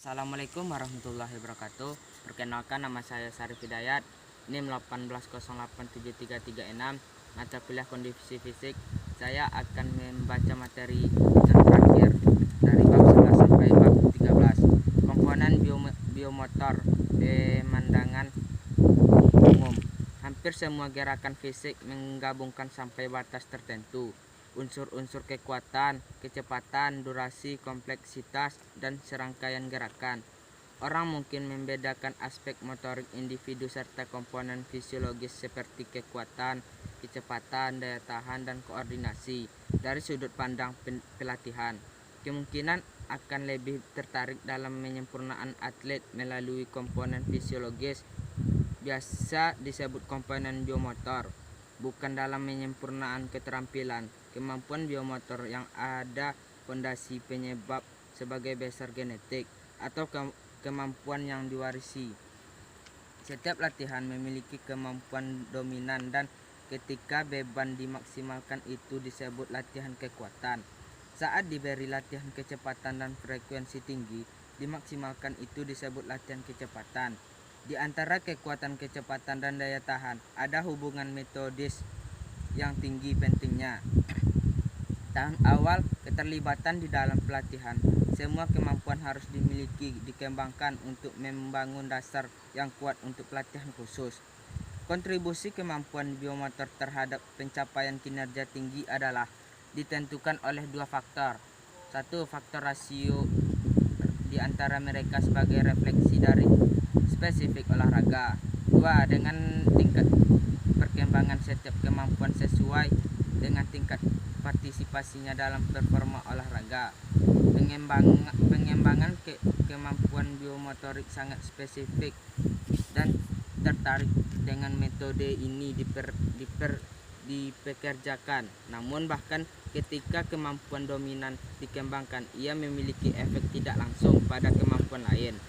Assalamualaikum warahmatullahi wabarakatuh. Perkenalkan, nama saya Syarif Hidayat, NIM 180873336, mata kuliah kondisi fisik. Saya akan membaca materi yang terakhir dari bab 11 sampai bab 13. Komponen biomotor pemandangan umum. Hampir semua gerakan fisik menggabungkan sampai batas tertentu unsur-unsur kekuatan, kecepatan, durasi, kompleksitas, dan serangkaian gerakan. Orang mungkin membedakan aspek motorik individu serta komponen fisiologis seperti kekuatan, kecepatan, daya tahan, dan koordinasi dari sudut pandang pelatihan. Kemungkinan akan lebih tertarik dalam penyempurnaan atlet melalui komponen fisiologis, biasa disebut komponen biomotor, bukan dalam penyempurnaan keterampilan. Kemampuan biomotor yang ada fondasi penyebab sebagai dasar genetik atau kemampuan yang diwarisi. Setiap latihan memiliki kemampuan dominan dan ketika beban dimaksimalkan itu disebut latihan kekuatan. Saat diberi latihan kecepatan dan frekuensi tinggi, dimaksimalkan itu disebut latihan kecepatan. Di antara kekuatan, kecepatan, dan daya tahan, ada hubungan metodis yang tinggi pentingnya. Tahap awal keterlibatan di dalam pelatihan. Semua kemampuan harus dikembangkan untuk membangun dasar yang kuat untuk pelatihan khusus. Kontribusi kemampuan biomotor terhadap pencapaian kinerja tinggi adalah ditentukan oleh dua faktor. Satu, faktor rasio di antara mereka sebagai refleksi dari spesifik olahraga. Dua, dengan tingkat perkembangan setiap kemampuan sesuai dengan tingkat partisipasinya dalam performa olahraga. Pengembangan kemampuan biomotorik sangat spesifik dan tertarik dengan metode ini dipekerjakan. Namun bahkan ketika kemampuan dominan dikembangkan, ia memiliki efek tidak langsung pada kemampuan lain.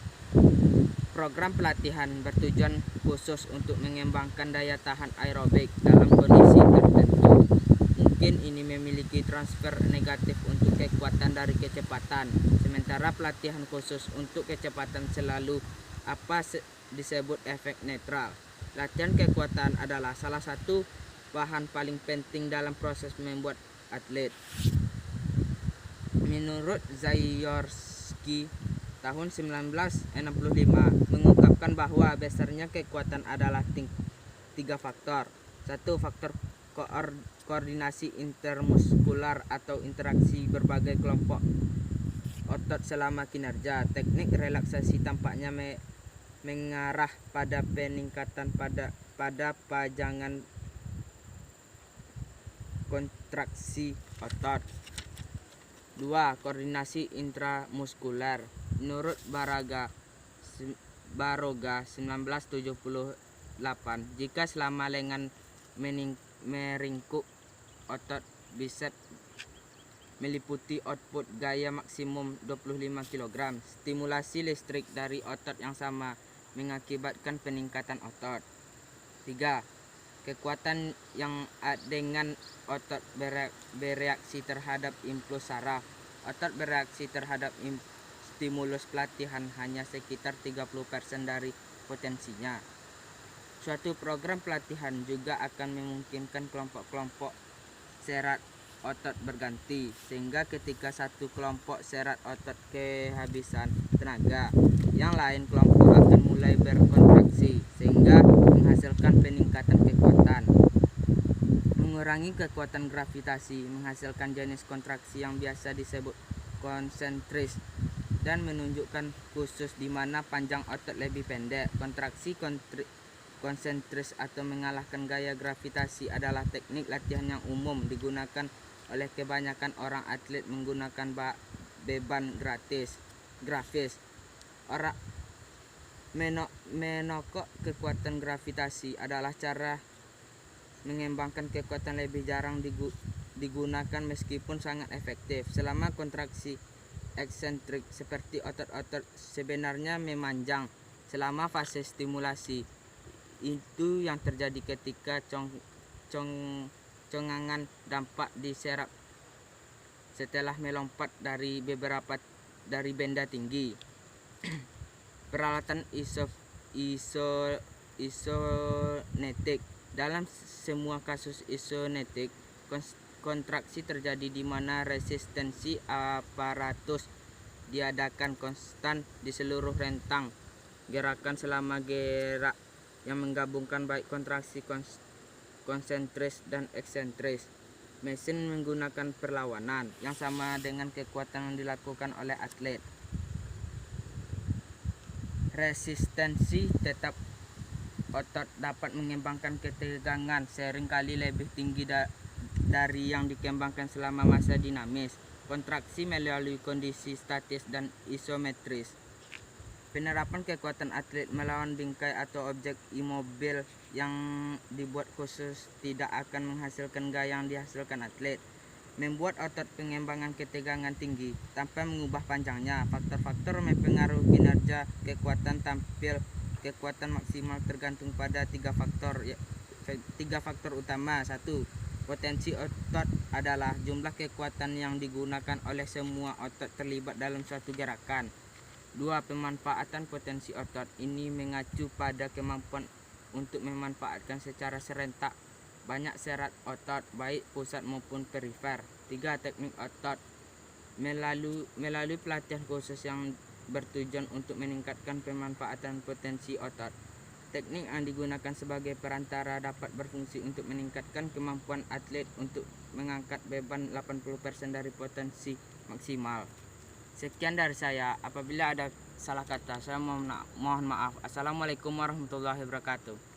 Program pelatihan bertujuan khusus untuk mengembangkan daya tahan aerobik dalam kondisi tertentu. Mungkin ini memiliki transfer negatif untuk kekuatan dari kecepatan, sementara pelatihan khusus untuk kecepatan selalu disebut efek netral. Latihan kekuatan adalah salah satu bahan paling penting dalam proses membuat atlet. Menurut Zayorsky tahun 1965 mengungkapkan bahwa besarnya kekuatan adalah tiga faktor. Satu, faktor koordinasi intermuskular atau interaksi berbagai kelompok otot selama kinerja. Teknik relaksasi tampaknya mengarah pada peningkatan pada pajangan kontraksi otot. 2. Koordinasi intramuskuler. Menurut Baroga 1978, jika selama lengan meringkuk otot bicep meliputi output gaya maksimum 25 kg, stimulasi listrik dari otot yang sama mengakibatkan peningkatan otot. 3. Kekuatan yang dengan otot bereaksi terhadap impuls saraf. Otot bereaksi terhadap stimulus pelatihan hanya sekitar 30% dari potensinya. Suatu program pelatihan juga akan memungkinkan kelompok-kelompok serat otot berganti, sehingga ketika satu kelompok serat otot kehabisan tenaga, yang lain kelompok akan mulai berkontraksi sehingga menghasilkan peningkatan kekuatan. Mengurangi kekuatan gravitasi menghasilkan jenis kontraksi yang biasa disebut konsentris dan menunjukkan khusus di mana panjang otot lebih pendek. Kontraksi konsentris atau mengalahkan gaya gravitasi adalah teknik latihan yang umum digunakan oleh kebanyakan orang atlet menggunakan beban grafis. Orang menokok kekuatan gravitasi adalah cara mengembangkan kekuatan lebih jarang digunakan meskipun sangat efektif. Selama kontraksi eksentrik seperti otot-otot sebenarnya memanjang selama fase stimulasi. Itu yang terjadi ketika congangan dampak diserap setelah melompat dari benda tinggi. Peralatan isonetik. Dalam semua kasus isonetik, kontraksi terjadi di mana resistensi aparatus diadakan konstan di seluruh rentang gerakan selama gerak yang menggabungkan baik kontraksi konsentris dan eksentris. Mesin menggunakan perlawanan yang sama dengan kekuatan yang dilakukan oleh atlet. Resistensi tetap otot dapat mengembangkan ketegangan seringkali lebih tinggi dari yang dikembangkan selama masa dinamis. Kontraksi melalui kondisi statis dan isometris. Penerapan kekuatan atlet melawan bingkai atau objek imobil yang dibuat khusus tidak akan menghasilkan gaya yang dihasilkan atlet. Membuat otot pengembangan ketegangan tinggi tanpa mengubah panjangnya. Faktor-faktor mempengaruhi kinerja kekuatan tampil kekuatan maksimal tergantung pada tiga faktor utama. 1. Potensi otot adalah jumlah kekuatan yang digunakan oleh semua otot terlibat dalam suatu gerakan. 2. Pemanfaatan potensi otot. Ini mengacu pada kemampuan untuk memanfaatkan secara serentak banyak serat otot, baik pusat maupun perifer. 3. Teknik otot. Melalui pelatihan khusus yang bertujuan untuk meningkatkan pemanfaatan potensi otot. Teknik yang digunakan sebagai perantara dapat berfungsi untuk meningkatkan kemampuan atlet untuk mengangkat beban 80% dari potensi maksimal. Sekian dari saya. Apabila ada salah kata, saya mohon maaf. Assalamualaikum warahmatullahi wabarakatuh.